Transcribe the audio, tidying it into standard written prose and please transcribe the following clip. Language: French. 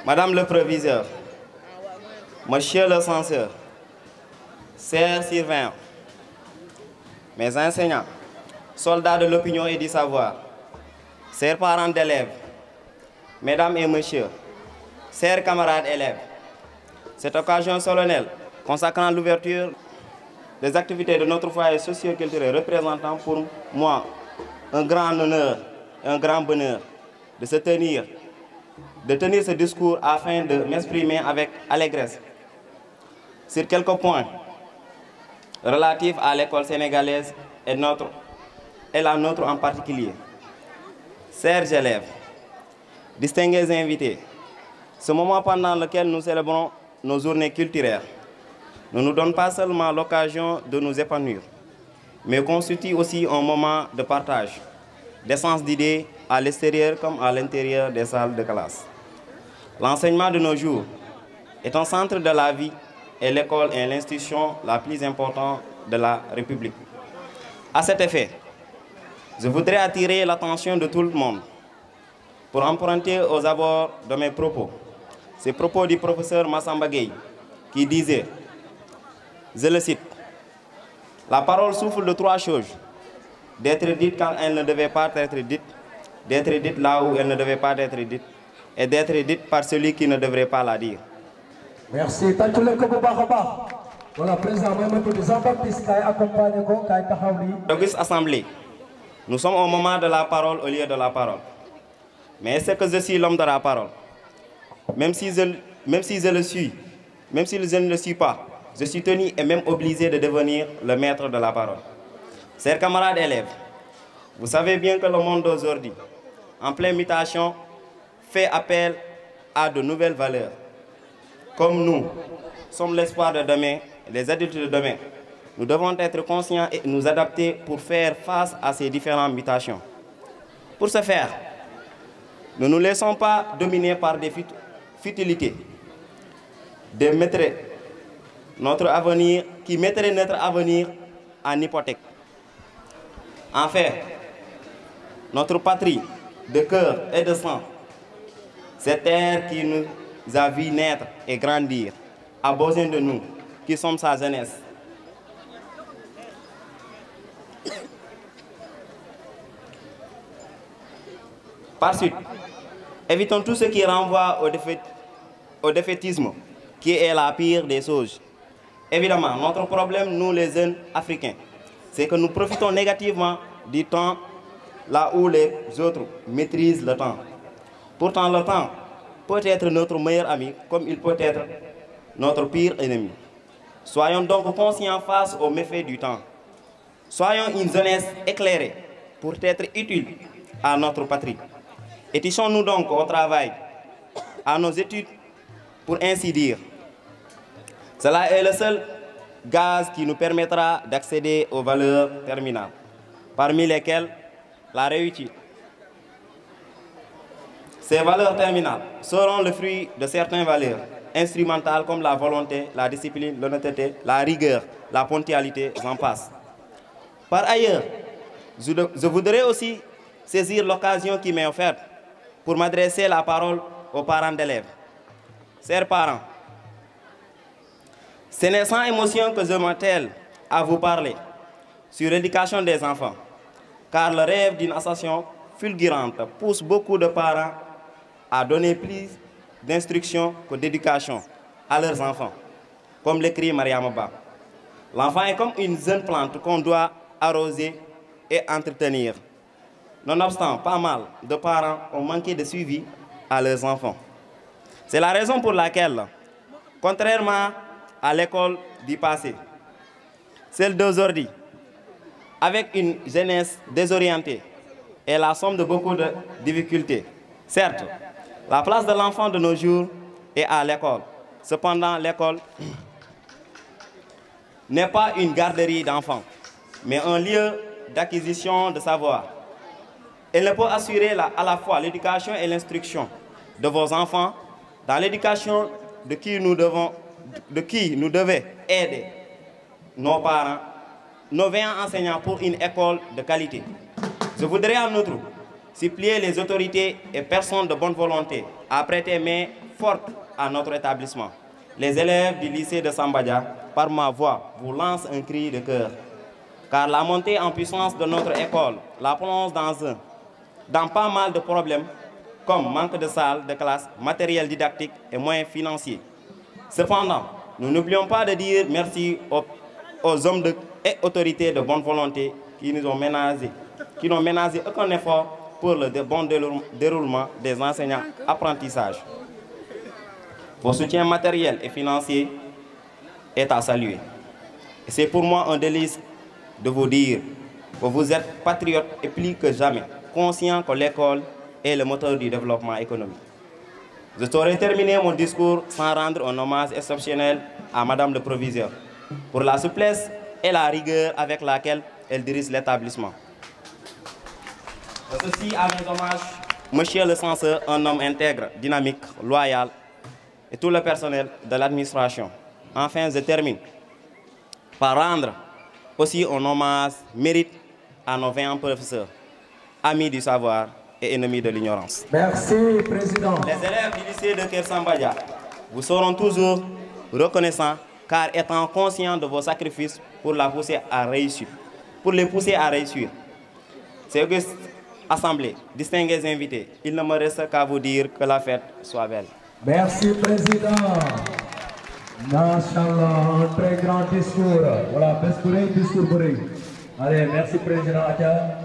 Madame le proviseur, Monsieur le censeur, chers surveillants, mes enseignants, soldats de l'opinion et du savoir, chers parents d'élèves, mesdames et messieurs, chers camarades élèves, cette occasion solennelle consacrant l'ouverture des activités de notre foyer socio-culturel représentant pour moi un grand honneur et un grand bonheur de tenir ce discours afin de m'exprimer avec allégresse sur quelques points relatifs à l'école sénégalaise et la nôtre en particulier. Chers élèves, distingués invités, ce moment pendant lequel nous célébrons nos journées culturelles ne nous donne pas seulement l'occasion de nous épanouir, mais constitue aussi un moment de partage, d'échange d'idées à l'extérieur comme à l'intérieur des salles de classe. L'enseignement de nos jours est un centre de la vie et l'école est l'institution la plus importante de la République. À cet effet, je voudrais attirer l'attention de tout le monde pour emprunter aux abords de mes propos ces propos du professeur Massamba Gueye qui disait, je le cite, « La parole souffre de trois choses, d'être dite quand elle ne devait pas être dite, d'être dite là où elle ne devait pas être dite, et d'être dite par celui qui ne devrait pas la dire. » Merci. Voilà, président, Auguste Assemblée, nous sommes au moment de la parole au lieu de la parole. Mais est-ce que je suis l'homme de la parole? Même si je ne le suis pas, je suis tenu et même obligé de devenir le maître de la parole. Chers camarades élèves, vous savez bien que le monde d'aujourd'hui, en pleine mutation, fait appel à de nouvelles valeurs. Comme nous sommes l'espoir de demain, les adultes de demain, nous devons être conscients et nous adapter pour faire face à ces différentes mutations. Pour ce faire, ne nous laissons pas dominer par des futilités qui mettraient notre avenir en hypothèque. En fait, notre patrie de cœur et de sang, cette terre qui nous a vu naître et grandir, a besoin de nous, qui sommes sa jeunesse. Par suite, évitons tout ce qui renvoie au défaitisme, qui est la pire des choses. Évidemment, notre problème, nous les jeunes africains, c'est que nous profitons négativement du temps là où les autres maîtrisent le temps. Pourtant, le temps peut être notre meilleur ami comme il peut être notre pire ennemi. Soyons donc conscients face aux méfaits du temps. Soyons une jeunesse éclairée pour être utile à notre patrie. Étissons-nous donc au travail, à nos études, pour ainsi dire. Cela est le seul gaz qui nous permettra d'accéder aux valeurs terminales, parmi lesquelles la réussite. Ces valeurs terminales seront le fruit de certaines valeurs instrumentales comme la volonté, la discipline, l'honnêteté, la rigueur, la ponctualité, j'en passe. Par ailleurs, je voudrais aussi saisir l'occasion qui m'est offerte pour m'adresser la parole aux parents d'élèves. Chers parents, ce n'est sans émotion que je m'attelle à vous parler sur l'éducation des enfants, car le rêve d'une association fulgurante pousse beaucoup de parents à donner plus d'instruction que d'éducation à leurs enfants, comme l'écrit Mariama Ba. L'enfant est comme une jeune plante qu'on doit arroser et entretenir. Nonobstant, pas mal de parents ont manqué de suivi à leurs enfants. C'est la raison pour laquelle, contrairement à l'école du passé, celle d'aujourd'hui, avec une jeunesse désorientée, est la somme de beaucoup de difficultés. Certes, la place de l'enfant de nos jours est à l'école. Cependant, l'école n'est pas une garderie d'enfants, mais un lieu d'acquisition de savoir. Elle ne peut assurer à la fois l'éducation et l'instruction de vos enfants, dans l'éducation de qui nous devons aider nos parents, nos veillants enseignants pour une école de qualité. Je voudrais en outre supplier les autorités et personnes de bonne volonté à prêter main forte à notre établissement. Les élèves du lycée de Sambadia, par ma voix, vous lancent un cri de cœur. Car la montée en puissance de notre école la plonge dans pas mal de problèmes, comme manque de salles de classe, matériel didactique et moyens financiers. Cependant, nous n'oublions pas de dire merci aux hommes et autorités de bonne volonté qui n'ont ménagé aucun effort pour le bon déroulement des enseignants apprentissages. Vos soutiens matériels et financiers est à saluer. C'est pour moi un délice de vous dire que vous êtes patriotes et plus que jamais conscients que l'école est le moteur du développement économique. Je saurais terminer mon discours sans rendre un hommage exceptionnel à Madame le Proviseur pour la souplesse et la rigueur avec laquelle elle dirige l'établissement. Ceci à mes hommages, Monsieur le censeur, un homme intègre, dynamique, loyal, et tout le personnel de l'administration. Enfin, je termine par rendre aussi un hommage mérite à nos 20 professeurs, amis du savoir et ennemis de l'ignorance. Merci, Président. Les élèves du lycée de Kersambadia vous seront toujours reconnaissants car étant conscients de vos sacrifices pour les pousser à réussir. C'est Auguste Assemblée, distingués invités, il ne me reste qu'à vous dire que la fête soit belle. Merci, Président. Machallah, un très grand discours. Voilà, discours. Allez, merci, Président Atia.